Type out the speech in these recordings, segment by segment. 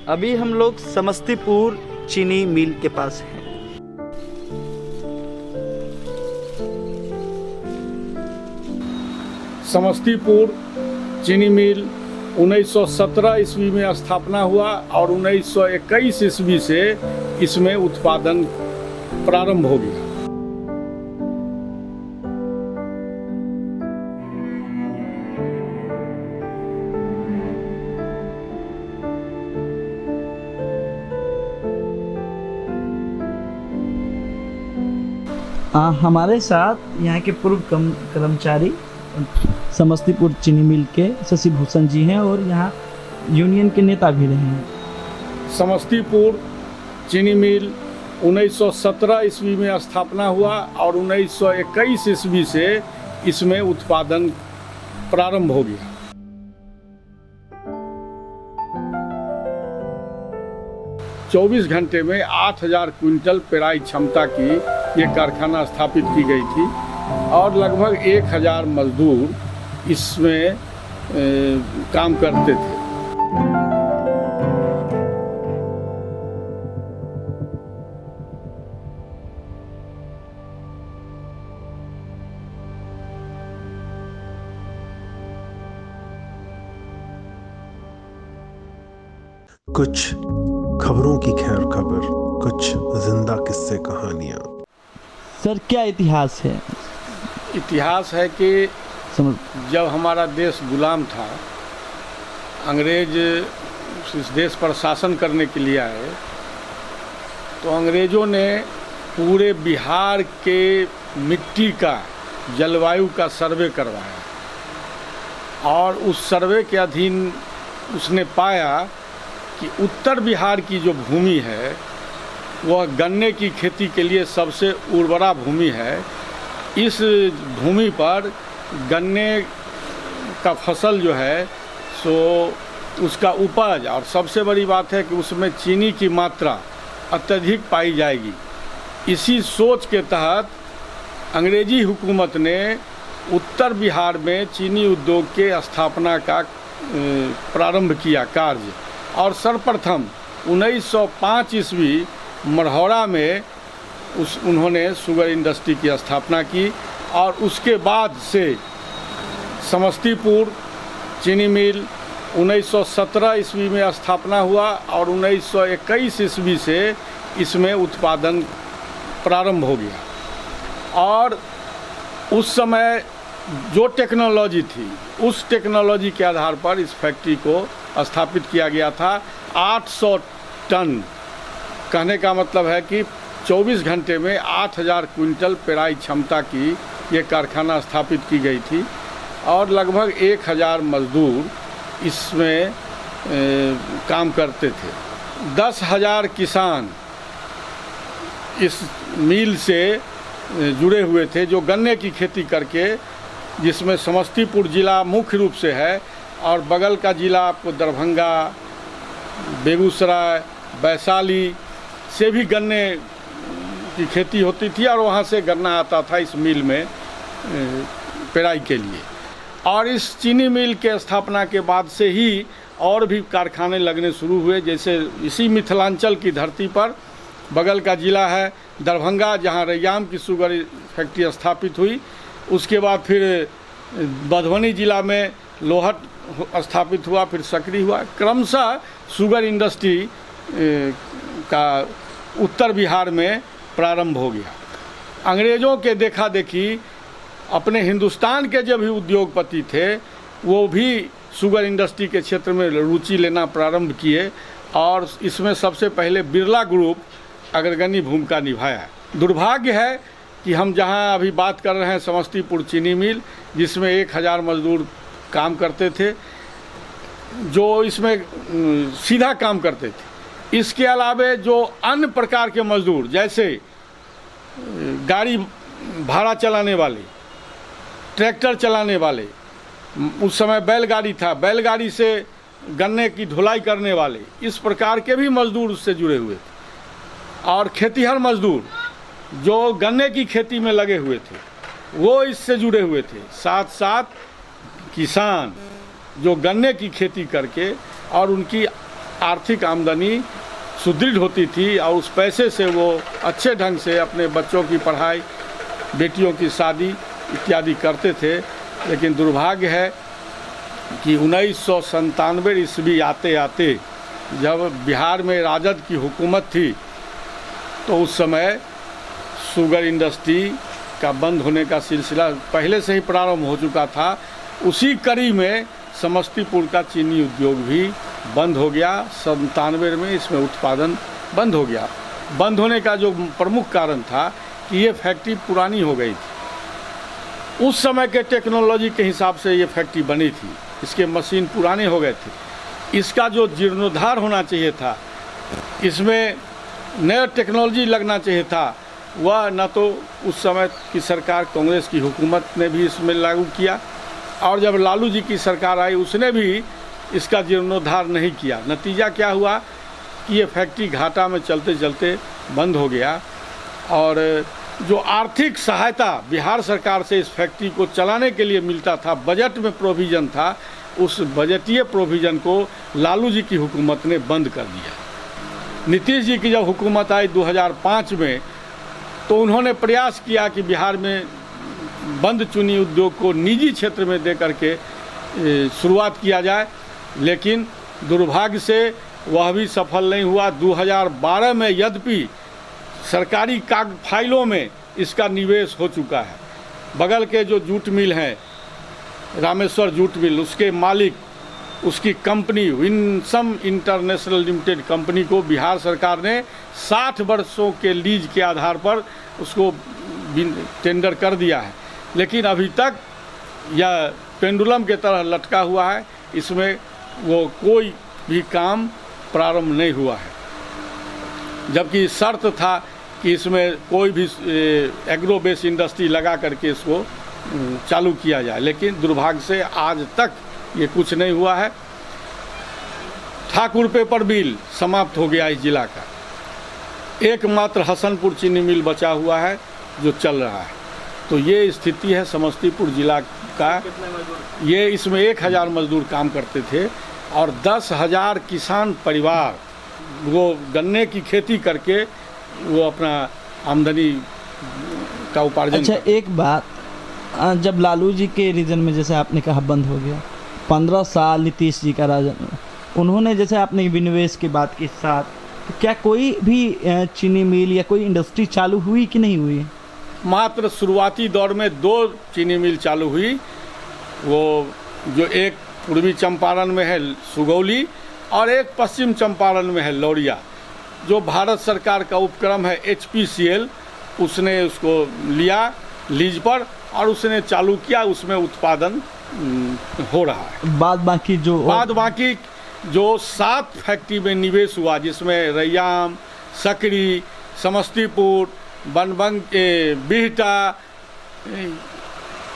अभी हम लोग समस्तीपुर चीनी मिल के पास हैं। समस्तीपुर चीनी मिल 1917 ईस्वी में स्थापना हुआ और 1921 ईस्वी से इसमें उत्पादन प्रारंभ हो गया। हमारे साथ यहाँ के पूर्व कर्मचारी समस्तीपुर चीनी मिल के शशि भूषण जी हैं और यहाँ यूनियन के नेता भी रहे हैं। समस्तीपुर चीनी मिल 1917 ईस्वी में स्थापना हुआ और 1921 ईस्वी से इसमें उत्पादन प्रारंभ हो गया। चौबीस घंटे में 8000 क्विंटल पेराई क्षमता की ये कारखाना स्थापित की गई थी और लगभग 1000 मजदूर इसमें काम करते थे। कुछ खबरों की खैर खबर, कुछ जिंदा किस्से कहानियाँ। सर क्या इतिहास है? इतिहास है कि जब हमारा देश गुलाम था, अंग्रेज इस देश पर शासन करने के लिए आए, तो अंग्रेज़ों ने पूरे बिहार के मिट्टी का, जलवायु का सर्वे करवाया और उस सर्वे के अधीन उसने पाया कि उत्तर बिहार की जो भूमि है वह गन्ने की खेती के लिए सबसे उर्वरा भूमि है। इस भूमि पर गन्ने का फसल जो है सो उसका उपज, और सबसे बड़ी बात है कि उसमें चीनी की मात्रा अत्यधिक पाई जाएगी। इसी सोच के तहत अंग्रेजी हुकूमत ने उत्तर बिहार में चीनी उद्योग के स्थापना का प्रारंभ किया कार्य, और सर्वप्रथम 1905 ईस्वी मढ़ौरा में उन्होंने शुगर इंडस्ट्री की स्थापना की और उसके बाद से समस्तीपुर चीनी मिल 1917 ईस्वी में स्थापना हुआ और 1921 ईस्वी से इसमें उत्पादन प्रारंभ हो गया। और उस समय जो टेक्नोलॉजी थी, उस टेक्नोलॉजी के आधार पर इस फैक्ट्री को स्थापित किया गया था। 800 टन, कहने का मतलब है कि 24 घंटे में 8000 क्विंटल पेराई क्षमता की ये कारखाना स्थापित की गई थी और लगभग 1000 मजदूर इसमें काम करते थे। 10,000 किसान इस मिल से जुड़े हुए थे जो गन्ने की खेती करके, जिसमें समस्तीपुर ज़िला मुख्य रूप से है और बगल का ज़िला आपको दरभंगा, बेगूसराय, वैशाली से भी गन्ने की खेती होती थी और वहाँ से गन्ना आता था इस मिल में पेराई के लिए। और इस चीनी मिल के स्थापना के बाद से ही और भी कारखाने लगने शुरू हुए। जैसे इसी मिथिलांचल की धरती पर बगल का ज़िला है दरभंगा, जहाँ रैयाम की शुगर फैक्ट्री स्थापित हुई। उसके बाद फिर मधुबनी ज़िला में लोहट स्थापित हुआ, फिर सकरी हुआ। क्रमशः शुगर इंडस्ट्री का उत्तर बिहार में प्रारंभ हो गया। अंग्रेज़ों के देखा देखी अपने हिंदुस्तान के जो भी उद्योगपति थे वो भी शुगर इंडस्ट्री के क्षेत्र में रुचि लेना प्रारंभ किए और इसमें सबसे पहले बिरला ग्रुप अग्रगण्य भूमिका निभाया। दुर्भाग्य है कि हम जहां अभी बात कर रहे हैं समस्तीपुर चीनी मिल, जिसमें 1000 मजदूर काम करते थे जो इसमें सीधा काम करते थे। इसके अलावे जो अन्य प्रकार के मजदूर, जैसे गाड़ी भाड़ा चलाने वाले, ट्रैक्टर चलाने वाले, उस समय बैलगाड़ी था, बैलगाड़ी से गन्ने की ढुलाई करने वाले, इस प्रकार के भी मजदूर उससे जुड़े हुए थे। और खेतीहर मजदूर जो गन्ने की खेती में लगे हुए थे वो इससे जुड़े हुए थे। साथ साथ किसान जो गन्ने की खेती करके और उनकी आर्थिक आमदनी सुदृढ़ होती थी और उस पैसे से वो अच्छे ढंग से अपने बच्चों की पढ़ाई, बेटियों की शादी इत्यादि करते थे। लेकिन दुर्भाग्य है कि 1997 ईस्वी आते आते जब बिहार में राजद की हुकूमत थी तो उस समय शुगर इंडस्ट्री का बंद होने का सिलसिला पहले से ही प्रारंभ हो चुका था। उसी कड़ी में समस्तीपुर का चीनी उद्योग भी बंद हो गया। 97 में इसमें उत्पादन बंद हो गया। बंद होने का जो प्रमुख कारण था कि ये फैक्ट्री पुरानी हो गई थी। उस समय के टेक्नोलॉजी के हिसाब से ये फैक्ट्री बनी थी, इसके मशीन पुराने हो गए थे। इसका जो जीर्णोद्धार होना चाहिए था, इसमें नया टेक्नोलॉजी लगना चाहिए था, वह न तो उस समय की सरकार कांग्रेस की हुकूमत ने भी इसमें लागू किया और जब लालू जी की सरकार आई उसने भी इसका जीर्णोद्धार नहीं किया। नतीजा क्या हुआ कि ये फैक्ट्री घाटा में चलते चलते बंद हो गया और जो आर्थिक सहायता बिहार सरकार से इस फैक्ट्री को चलाने के लिए मिलता था, बजट में प्रोविज़न था, उस बजटीय प्रोविज़न को लालू जी की हुकूमत ने बंद कर दिया। नीतीश जी की जब हुकूमत आई 2005 में तो उन्होंने प्रयास किया कि बिहार में बंद चीनी उद्योग को निजी क्षेत्र में दे करके शुरुआत किया जाए, लेकिन दुर्भाग्य से वह भी सफल नहीं हुआ। 2012 में यद्यपि सरकारी फाइलों में इसका निवेश हो चुका है। बगल के जो जूट मिल हैं, रामेश्वर जूट मिल, उसके मालिक, उसकी कंपनी विनसम इंटरनेशनल लिमिटेड कंपनी को बिहार सरकार ने 60 वर्षों के लीज के आधार पर उसको टेंडर कर दिया है, लेकिन अभी तक यह पेंडुलम के तरह लटका हुआ है। इसमें वो कोई भी काम प्रारंभ नहीं हुआ है, जबकि शर्त था कि इसमें कोई भी एग्रो बेस इंडस्ट्री लगा करके इसको चालू किया जाए, लेकिन दुर्भाग्य से आज तक ये कुछ नहीं हुआ है। ठाकुर पेपर मिल समाप्त हो गया इस जिला का। एकमात्र हसनपुर चीनी मिल बचा हुआ है जो चल रहा है। तो ये स्थिति है समस्तीपुर जिला का। ये इसमें 1000 मजदूर काम करते थे और 10,000 किसान परिवार वो गन्ने की खेती करके वो अपना आमदनी का उपार्जन। अच्छा, एक बात, जब लालू जी के रीजन में जैसे आपने कहा बंद हो गया, 15 साल नीतीश जी का राज, उन्होंने जैसे आपने विनिवेश की बात के साथ, तो क्या कोई भी चीनी मिल या कोई इंडस्ट्री चालू हुई कि नहीं हुई? मात्र शुरुआती दौर में 2 चीनी मिल चालू हुई। वो जो एक पूर्वी चंपारण में है सुगौली और एक पश्चिम चंपारण में है लौरिया, जो भारत सरकार का उपक्रम है HPCL, उसने उसको लिया लीज पर और उसने चालू किया। उसमें उत्पादन हो रहा है। बाद बाकी जो 7 फैक्ट्री में निवेश हुआ, जिसमें रैयाम, सकरी, समस्तीपुर, बनबंग, बिहटा,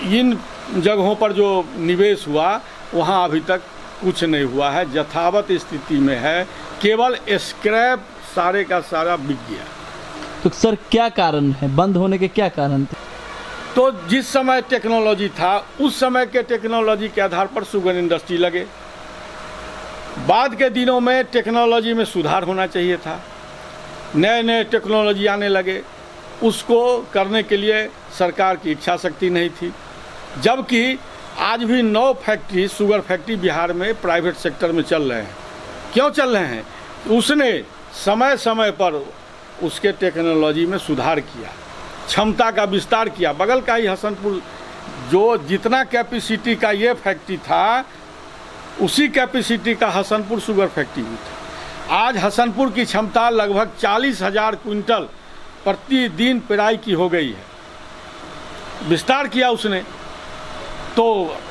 इन जगहों पर जो निवेश हुआ वहाँ अभी तक कुछ नहीं हुआ है, यथावत स्थिति में है। केवल स्क्रैप सारे का सारा बिक गया। तो सर क्या कारण है बंद होने के, क्या कारण थे? तो जिस समय टेक्नोलॉजी था उस समय के टेक्नोलॉजी के आधार पर शुगर इंडस्ट्री लगे। बाद के दिनों में टेक्नोलॉजी में सुधार होना चाहिए था, नए नए टेक्नोलॉजी आने लगे, उसको करने के लिए सरकार की इच्छा शक्ति नहीं थी। जबकि आज भी 9 फैक्ट्री शुगर फैक्ट्री बिहार में प्राइवेट सेक्टर में चल रहे हैं। क्यों चल रहे हैं? उसने समय समय पर उसके टेक्नोलॉजी में सुधार किया, क्षमता का विस्तार किया। बगल का ही हसनपुर, जो जितना कैपेसिटी का ये फैक्ट्री था उसी कैपेसिटी का हसनपुर शुगर फैक्ट्री भी था। आज हसनपुर की क्षमता लगभग 40,000 क्विंटल प्रतिदिन पेराई की हो गई है। विस्तार किया उसने, तो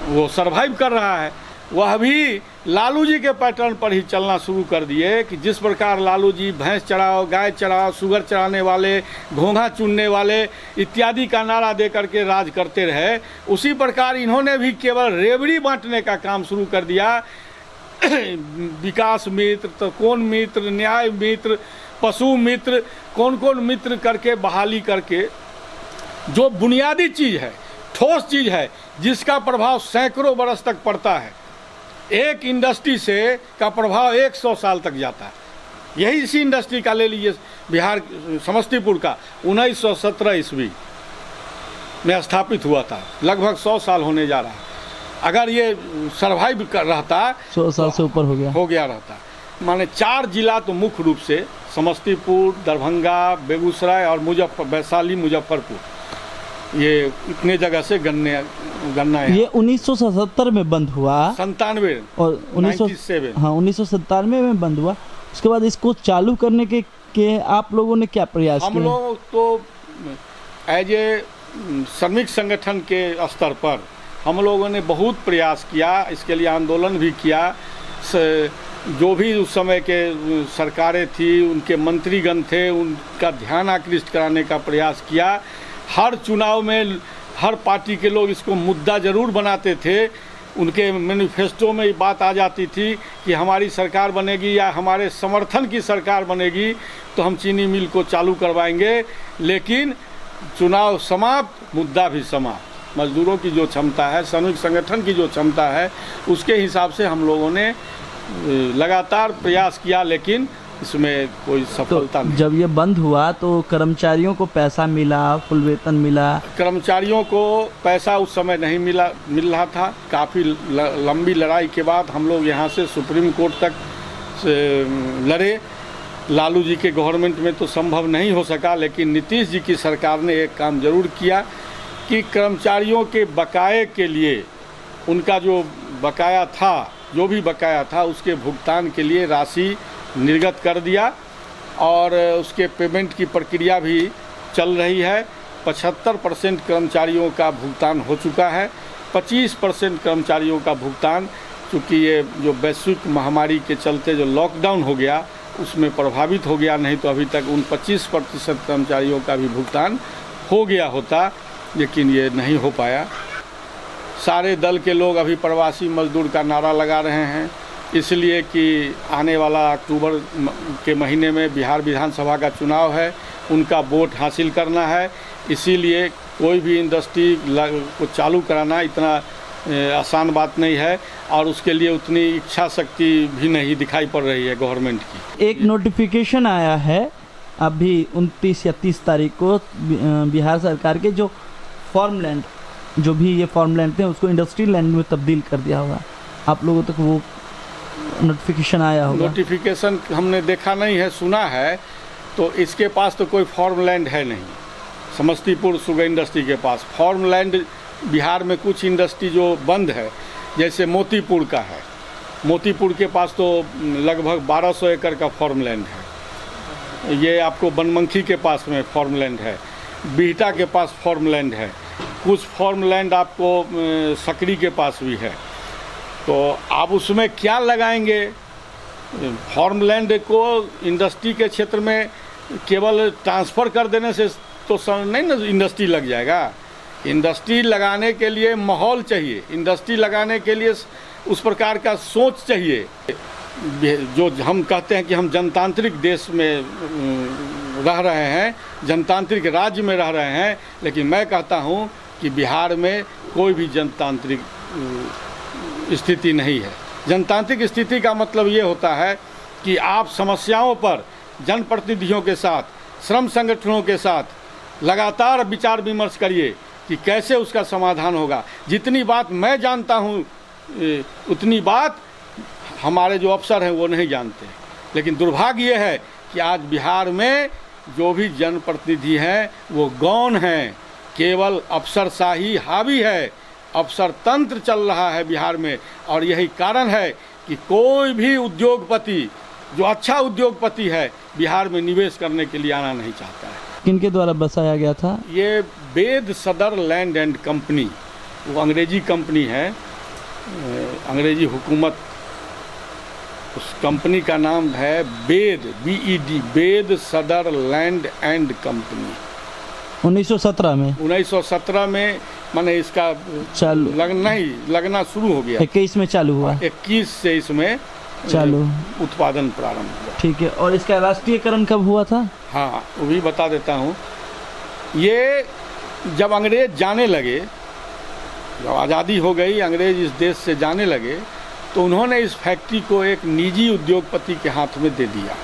वो सरवाइव कर रहा है। वह भी लालू जी के पैटर्न पर ही चलना शुरू कर दिए कि जिस प्रकार लालू जी भैंस चराओ, गाय चराओ, शुगर चराने वाले, घोंघा चुनने वाले इत्यादि का नारा दे करके राज करते रहे, उसी प्रकार इन्होंने भी केवल रेवड़ी बांटने का काम शुरू कर दिया। विकास मित्र, त्रिकोण मित्र, न्याय मित्र, पशु मित्र, कौन कौन मित्र करके बहाली करके, जो बुनियादी चीज़ है, ठोस चीज़ है, जिसका प्रभाव सैकड़ों बरस तक पड़ता है, एक इंडस्ट्री से का प्रभाव 100 साल तक जाता है। यही इसी इंडस्ट्री का ले लीजिए, बिहार समस्तीपुर का 1917 ईस्वी में स्थापित हुआ था, लगभग 100 साल होने जा रहा है। अगर ये सर्वाइव कर रहता 100 साल से ऊपर हो गया रहता। माने 4 जिला तो मुख्य रूप से समस्तीपुर, दरभंगा, बेगूसराय और वैशाली मुजफ्फरपुर, ये इतने जगह से गन्ना ये 1977 में बंद हुआ, 97 और 1997 में बंद हुआ। उसके बाद इसको चालू करने के आप लोगों ने क्या प्रयास किया? हम लोग तो एज ए श्रमिक संगठन के स्तर पर हम लोगों ने बहुत प्रयास किया, इसके लिए आंदोलन भी किया। जो भी उस समय के सरकारें थी, उनके मंत्रीगण थे, उनका ध्यान आकृष्ट कराने का प्रयास किया। हर चुनाव में हर पार्टी के लोग इसको मुद्दा जरूर बनाते थे। उनके मैनिफेस्टो में बात आ जाती थी कि हमारी सरकार बनेगी या हमारे समर्थन की सरकार बनेगी तो हम चीनी मिल को चालू करवाएंगे। लेकिन चुनाव समाप्त, मुद्दा भी समाप्त। मजदूरों की जो क्षमता है, श्रमिक संगठन की जो क्षमता है, उसके हिसाब से हम लोगों ने लगातार प्रयास किया, लेकिन इसमें कोई सफलता नहीं। जब ये बंद हुआ तो कर्मचारियों को पैसा मिला, फुल वेतन मिला? कर्मचारियों को पैसा उस समय नहीं मिल रहा था। काफ़ी लंबी लड़ाई के बाद हम लोग यहाँ से सुप्रीम कोर्ट तक लड़े। लालू जी के गवर्नमेंट में तो संभव नहीं हो सका, लेकिन नीतीश जी की सरकार ने एक काम जरूर किया कि कर्मचारियों के बकाये के लिए, उनका जो बकाया था, जो भी बकाया था, उसके भुगतान के लिए राशि निर्गत कर दिया और उसके पेमेंट की प्रक्रिया भी चल रही है। 75% कर्मचारियों का भुगतान हो चुका है। 25% कर्मचारियों का भुगतान, चूँकि ये जो वैश्विक महामारी के चलते जो लॉकडाउन हो गया उसमें प्रभावित हो गया, नहीं तो अभी तक उन 25% कर्मचारियों का भी भुगतान हो गया होता, लेकिन ये नहीं हो पाया। सारे दल के लोग अभी प्रवासी मजदूर का नारा लगा रहे हैं, इसलिए कि आने वाला अक्टूबर के महीने में बिहार विधानसभा का चुनाव है, उनका वोट हासिल करना है। इसीलिए कोई भी इंडस्ट्री को चालू कराना इतना आसान बात नहीं है और उसके लिए उतनी इच्छा शक्ति भी नहीं दिखाई पड़ रही है गवर्नमेंट की। एक नोटिफिकेशन आया है अभी 29 या 30 तारीख को, बिहार सरकार के जो फार्म लैंड, जो भी ये फार्म लैंड थे उसको इंडस्ट्रियल लैंड में तब्दील कर दिया होगा। आप लोगों तक वो नोटिफिकेशन आया होगा? नोटिफिकेशन हमने देखा नहीं है, सुना है। तो इसके पास तो कोई फार्म लैंड है नहीं, समस्तीपुर शुगर इंडस्ट्री के पास। फार्म लैंड बिहार में कुछ इंडस्ट्री जो बंद है, जैसे मोतीपुर का है, मोतीपुर के पास तो लगभग 1200 एकड़ का फार्म लैंड है। ये आपको बनमनखी के पास में फार्म लैंड है, बिहटा के पास फार्म लैंड है, कुछ फार्म लैंड आपको सकरी के पास भी है। तो आप उसमें क्या लगाएंगे? फार्म लैंड को इंडस्ट्री के क्षेत्र में केवल ट्रांसफ़र कर देने से तो नहीं ना इंडस्ट्री लग जाएगा। इंडस्ट्री लगाने के लिए माहौल चाहिए, इंडस्ट्री लगाने के लिए उस प्रकार का सोच चाहिए। जो हम कहते हैं कि हम जनतांत्रिक देश में रह रहे हैं, जनतांत्रिक राज्य में रह रहे हैं, लेकिन मैं कहता हूँ कि बिहार में कोई भी जनतांत्रिक स्थिति नहीं है। जनतांत्रिक स्थिति का मतलब ये होता है कि आप समस्याओं पर जनप्रतिनिधियों के साथ, श्रम संगठनों के साथ लगातार विचार विमर्श करिए कि कैसे उसका समाधान होगा। जितनी बात मैं जानता हूँ उतनी बात हमारे जो अफसर हैं वो नहीं जानते। लेकिन दुर्भाग्य ये है कि आज बिहार में जो भी जनप्रतिनिधि हैं वो गौण हैं, केवल अफसरशाही हावी है, अफसर तंत्र चल रहा है बिहार में। और यही कारण है कि कोई भी उद्योगपति, जो अच्छा उद्योगपति है, बिहार में निवेश करने के लिए आना नहीं चाहता है। किनके द्वारा बसाया गया था? ये वेद सदर लैंड एंड कंपनी, वो अंग्रेजी कंपनी है, अंग्रेजी हुकूमत, उस कंपनी का नाम है वेद, BED, वेद सदर लैंड एंड कंपनी। 1917 में माने इसका चालू लगना शुरू हो गया। 21 में चालू हुआ, 21 से इसमें चालू उत्पादन प्रारंभ हुआ। ठीक है। और इसका राष्ट्रीयकरण कब हुआ था? हाँ, वो भी बता देता हूँ। ये जब अंग्रेज जाने लगे, जब आज़ादी हो गई, अंग्रेज इस देश से जाने लगे, तो उन्होंने इस फैक्ट्री को एक निजी उद्योगपति के हाथ में दे दिया।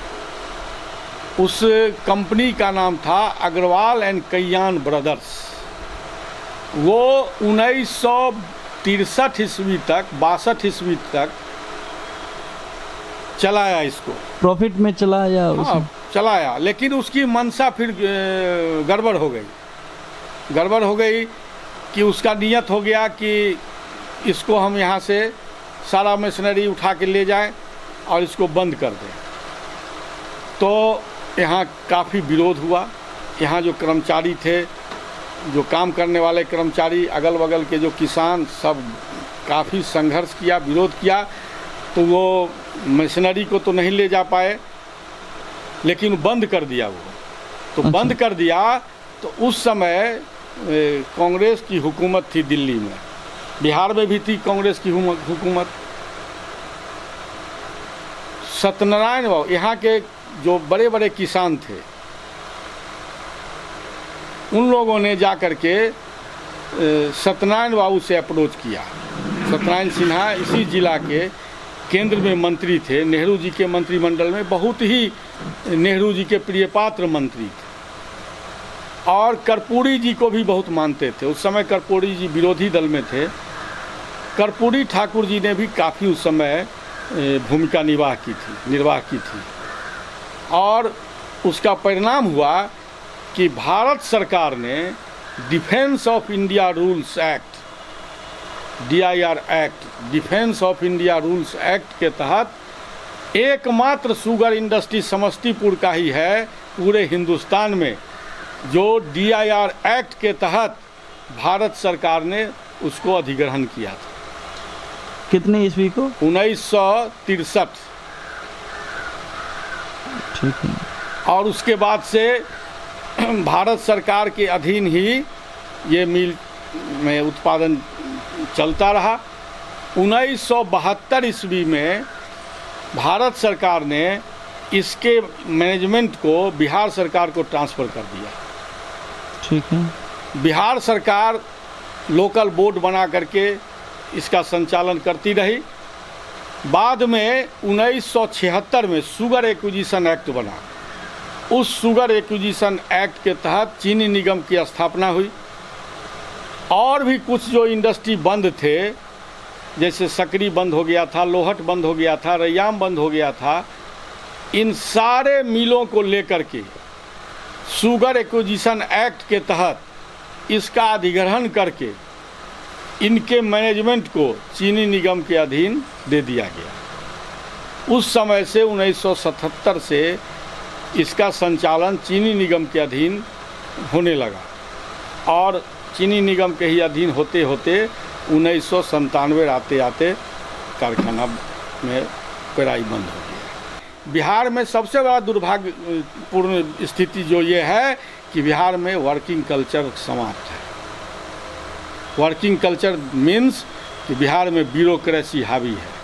उस कंपनी का नाम था अग्रवाल एंड कल्याण ब्रदर्स। वो 1963 ईस्वी तक 62 ईस्वी तक चलाया इसको, प्रॉफिट में चलाया हाँ उसमें? चलाया, लेकिन उसकी मंशा फिर गड़बड़ हो गई कि उसका नियत हो गया कि इसको हम यहाँ से सारा मशीनरी उठा के ले जाएं और इसको बंद कर दें। तो यहाँ काफ़ी विरोध हुआ। यहाँ जो कर्मचारी थे, जो काम करने वाले कर्मचारी, अगल बगल के जो किसान, सब काफ़ी संघर्ष किया, विरोध किया। तो वो मशीनरी को तो नहीं ले जा पाए, लेकिन बंद कर दिया वो। तो अच्छा। बंद कर दिया तो उस समय कांग्रेस की हुकूमत थी दिल्ली में, बिहार में भी थी कांग्रेस की हुकूमत। सत्यनारायण बाबू, यहाँ के जो बड़े बड़े किसान थे, उन लोगों ने जा कर के सत्यनारायण बाबू से अप्रोच किया। सत्यनारायण सिन्हा इसी जिला के केंद्र में मंत्री थे, नेहरू जी के मंत्रिमंडल में बहुत ही नेहरू जी के प्रिय पात्र मंत्री थे, और कर्पूरी जी को भी बहुत मानते थे। उस समय कर्पूरी जी विरोधी दल में थे। कर्पूरी ठाकुर जी ने भी काफ़ी उस समय भूमिका निर्वाह की थी, और उसका परिणाम हुआ कि भारत सरकार ने defence of India rules act, DIR act, defence of India rules act के तहत एकमात्र शुगर इंडस्ट्री समस्तीपुर का ही है पूरे हिंदुस्तान में जो DIR एक्ट के तहत भारत सरकार ने उसको अधिग्रहण किया था। कितने ईस्वी को? 1963। ठीक है। और उसके बाद से भारत सरकार के अधीन ही ये मिल में उत्पादन चलता रहा। 1972 ईस्वी में भारत सरकार ने इसके मैनेजमेंट को बिहार सरकार को ट्रांसफ़र कर दिया। ठीक है। बिहार सरकार लोकल बोर्ड बना करके इसका संचालन करती रही। बाद में 1976 में शुगर एक्विजिशन एक्ट बना। उस शुगर एक्विजिशन एक्ट के तहत चीनी निगम की स्थापना हुई, और भी कुछ जो इंडस्ट्री बंद थे, जैसे सकरी बंद हो गया था, लोहट बंद हो गया था, रैयाम बंद हो गया था, इन सारे मिलों को लेकर के शुगर एक्विजिशन एक्ट के तहत इसका अधिग्रहण करके इनके मैनेजमेंट को चीनी निगम के अधीन दे दिया गया। उस समय से 1977 से इसका संचालन चीनी निगम के अधीन होने लगा, और चीनी निगम के ही अधीन होते होते 1997 आते आते कारखाना में पेराई बंद हो गया। बिहार में सबसे बड़ा दुर्भाग्यपूर्ण स्थिति जो ये है कि बिहार में वर्किंग कल्चर समाप्त है। वर्किंग कल्चर मीन्स कि बिहार में ब्यूरोक्रेसी हावी है।